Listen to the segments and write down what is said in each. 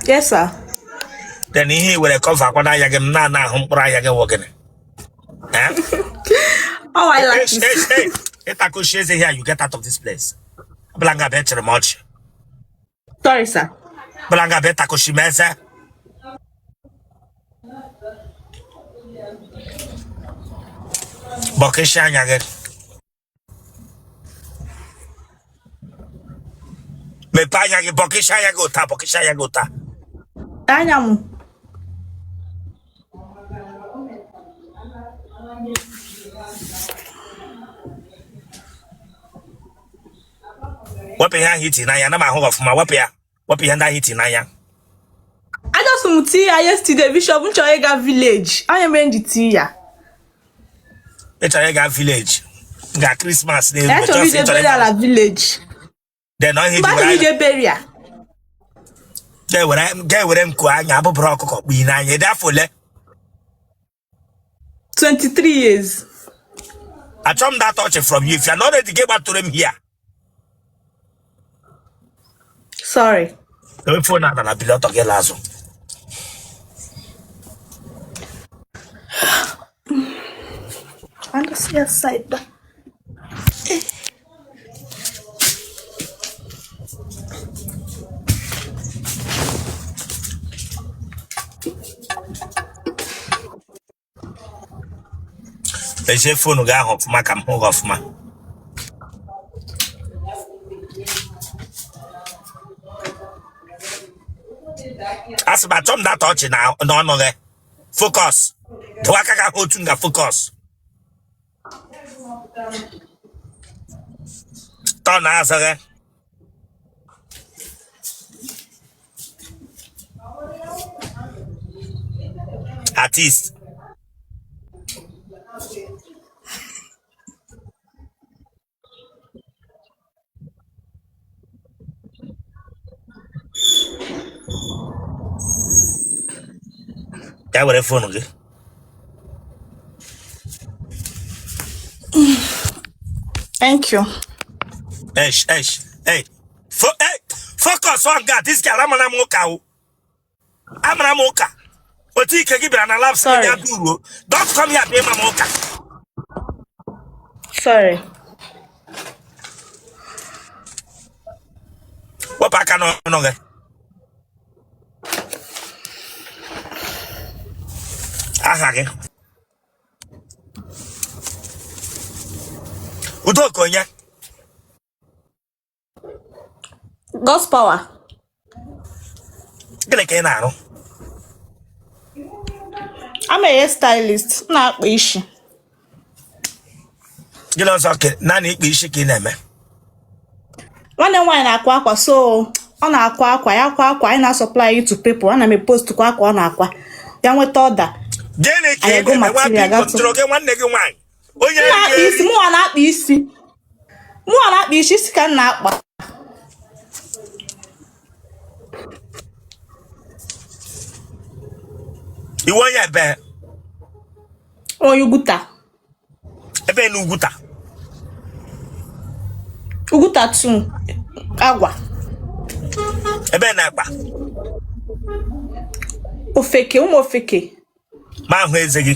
Yes, sir. Then he will cover when I am Nana home prior walking. Oh, I like this. Hey, here, you get out of this place. Blanga better much. Sorry, sir. Blanga better Koshimesa. Bokishan again. Me panya Bokishaya gota. Tanyamu. What be hitting? I am not of my wapia. What be hitting? I I just want to yesterday, Bishop Nchoega village. I am in the tea. It's a village. Got Christmas name. That's a village. They're not hitting the barrier. Get with them crying. Abu Broco, be 9 years. Therefore, 23 years. I told that touch from you. If you're not ready to get back to them here. Sorry. Don't phone out and I'll be lot of Gelazo. On the side. They say phone guy off my come off my. As about Tom that touch now, no, focus. The Wakaka Hotunga focus. Turn answer. Artist. That was a phone, okay? Thank you. Hey. Focus on God. This girl, I'm an Amoka. But he can give it an alarm. Don't come here, be Mamoka. Sorry. What I can know. Ahage. Udo konya. God's power. Gele ke na no. I'm a hairstylist. Na akpa ishi. Gele ozo ke na ikpa ishi ke na eme. Nwanne nwanyị na-akwa akwa so ọ na-akwa akwa ya akwa akwa anyị na-supply you to people ana me post kwa akwa ọ na-akwa ya nweta order. Gele ke na wa bi control ke nwanne gị nwanyị. Onye isi mụ na-akpa isi. Mụ na-akpa isi ka na-akpa. Iwo ya ebe. Onye Uguta. Ebe na Uguta. Uguta tu agwa. Ebe na agba. Ofeke, ụmụ ofeke. Ma hụ eze gị.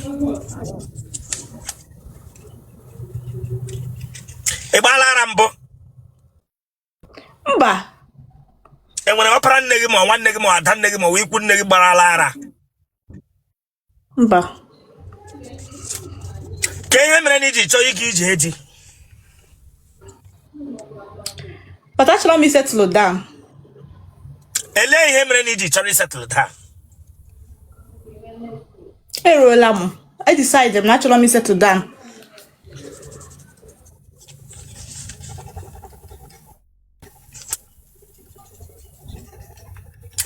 Ịgbalara mbụ. Mba. Enwere ọpara nne gị ma nwanne gị ma ada nne gị ma ikwu nne gị gbarala ara. Mba. Ka ihe mere na iji chọọ ike iji eji. But actually me settle down. Ele ihe mere na iji chọrọ settle down. Erola m. I decided naturally me settle down.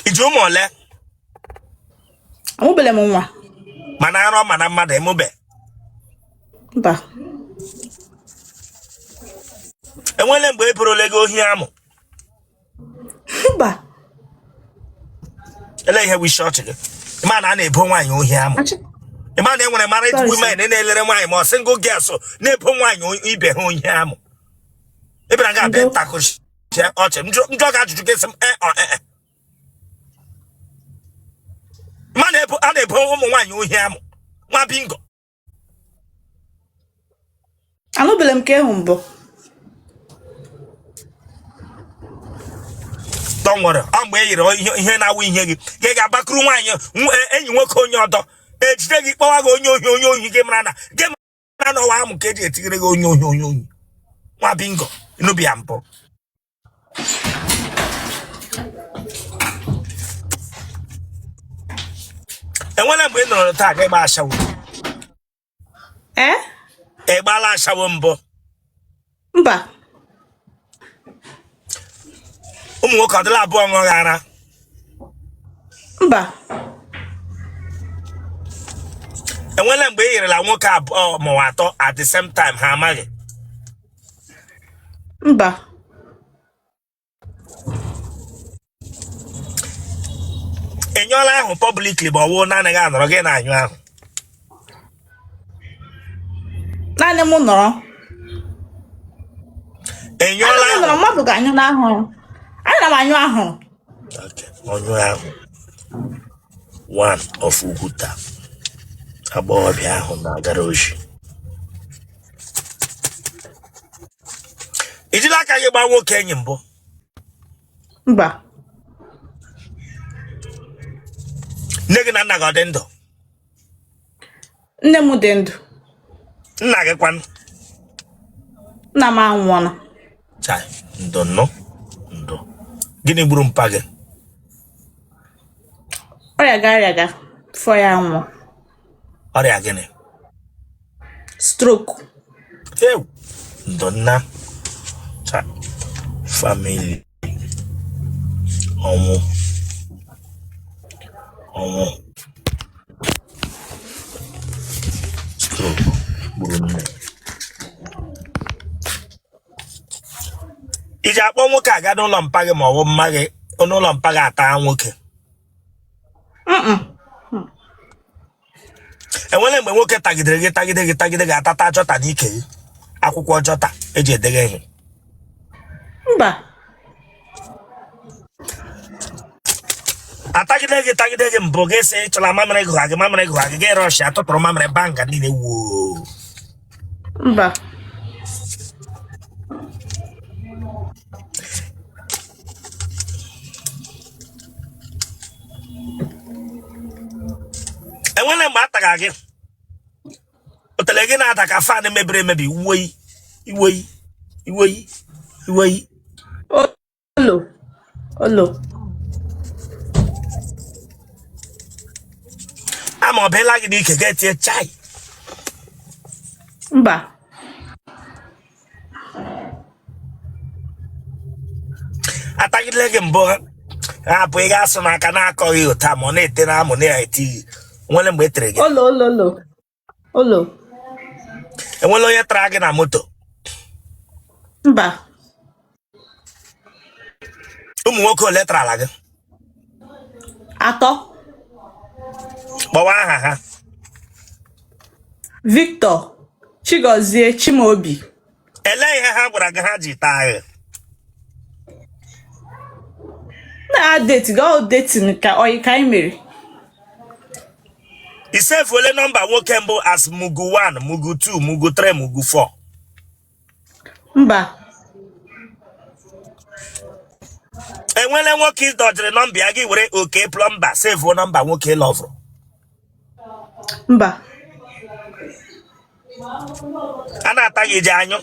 Ijumo ole. Amubele m nwa. Mana aro mana mmadụ emube. Mba. Enwele mgbe eburole gị ohi amụ. Mba. Ele ihe wi short gị. Ịma na a na-ebo nwaanyị ohi amụ. Ịma na enwere married women na-elere nwaanyị ma single girls na-ebo nwaanyị ibe ha ohi amụ. Ịbịara nga be takushi ọchị njọ ga ajụjụ gị sị m a na-ebo ụmụ nwaanyị ohi amụ nwa bingo anụbele m ka ịhụ mbụ dọnwere ọ mgbe e yiri ihe na-awụ ihe gị gị ga-agbakuru nwaanyị enyi nwoke onye ọdọ ejide gị kpọwa gị onye ohi gị mara na n'ọwa amụ ka eji etigere gị onye ohi nwa bingo inubi ya mpụ enwere mgbe ị nọrọ taa ka ịgba ashawo ịgbala ashawo mbụ mba ụmụ nwoke ọdịla abụọ ṅụghị ara mba enwere mgbe ị yirila nwoke abụọ maọbụ atọ at the same time ha amaghị mba enyụọla ahụ publicly ma ọ wụ naanị gị anọrọ gị na-anyụ ahụ naanị m nọrọ enyụọla ahụ nọrọ mmadụ ga-anyụ n'ahụrụ anyị na m anyụ ahụrụ ọnyụ ahụ one of Uguta agbọghọbịa ahụ na-agara oji ijila aka gị gbaa nwoke enyi mbụ mba nne gị na nna gị ọ dị ndụ nne m dị ndụ nna gị kwanụ nna m anwụọla chai ndụ ndụ gịnị gburu mpa gị ọrịa fọ ya nwụọ ọrịa gịnị stroke ewu ndụ nna famili ọnwụ stroke gburu nne iji akpọ nwoke aga n'ụlọ mpa gị ma ọ bụ mma gị n'ụlọ mpa gị ata nwoke enwere mgbe nwoke tagide gị atata jọta n'ike gị akwụkwọ jọta eji edege ihe mba atagide gị mbụ gị sị chọrọ mamịrị gụha gị gị rọshi atụtụrụ mamịrị banga niile wuo mba enwere mgbe ataga gị otele gị na-ada ka fan mebiri emebi iweyi olo ama ọ bịala gị n'ike ga-etinye chai mba atagidele gị mbụ hapụ ị ga-asụ n'aka na-akọghị ụta ma ọ na-ete na amụ na-eti nwere mgbe e tere gị olo enwere onye tara gị na moto mba ụmụ nwoke ole tarala gị atọ kpọwa aha ha Victor Chigozie Chimaobi ele ihe ha gwara gị ha ji taa gị na deti ka oyi ka anyị mere isefuole nọmba nwoke mbụ as mugu 1 mugu 2 mugu 3 mugu 4 mba enwere nwoke ịdọjiri nọmba ya gị were oke plọmba sevuo nọmba nwoke lọvụrụ mba a na-ata gị iji anyụ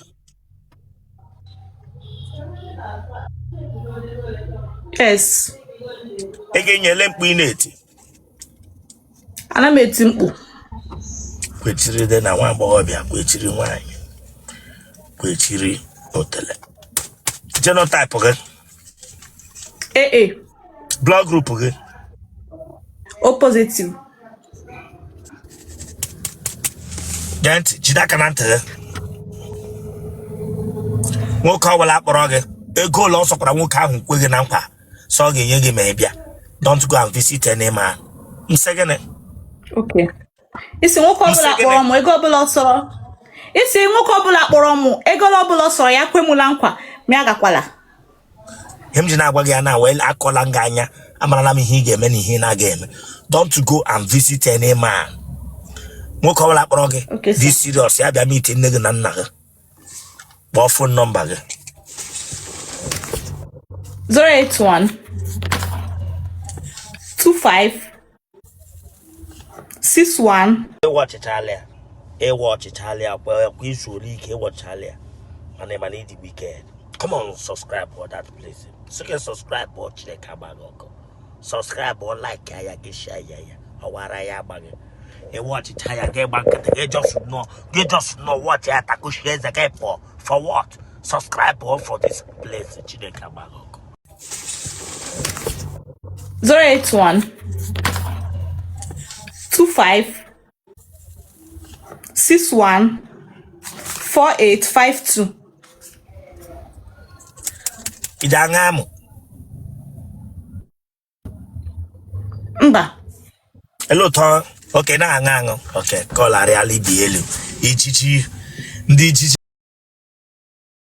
yes ị ga-enyele mkpu ị na-eti ana m eti mkpu kwechiri dị na nwa agbọghọbịa kwechiri nwaanyị kwechiri otele genotype gị AA blood group gị O positive gee ntị jide aka na ntị gị nwoke ọbụla akpọrọ gị ego ụlọ ọ sọkwara nwoke ahụ nkwe gị na nkwa so ọ ga-enye gị ma ị bịa don't go and visit any man nsị gịnị okay isi nwoke ọbụla kpọrọ m ego ọbụla ọsọrọ isi nwoke ọbụla kpọrọ m ego ọbụla ọsọrọ ya kwemula nkwa m agakwala him ji na-agwa gị na well akọla nga anya amarala m ihe ị ga-eme na ihe na ga-eme. Don't go and visit any man. Nwoke ọbụla kpọrọ gị this serious ya bịa meet nne gị na nna gị. Kpọọ phone number gị 081 25 61. Watch Italia. Watch Italia. Well, we should watch Italia. My name is the Wicked. Come on, subscribe for that place. So can subscribe watch the Kabago. Subscribe or like ya get share ya. Awara bag. Watch Italia. Get back. Get just know what ya taku shares again for what? Subscribe for this place. Chineka Bago. 081 25 61 4852. Idangamu. Mba. Hello, Tom. Okay, na ngango. Okay, call a really bielu. Ichichi. Ndi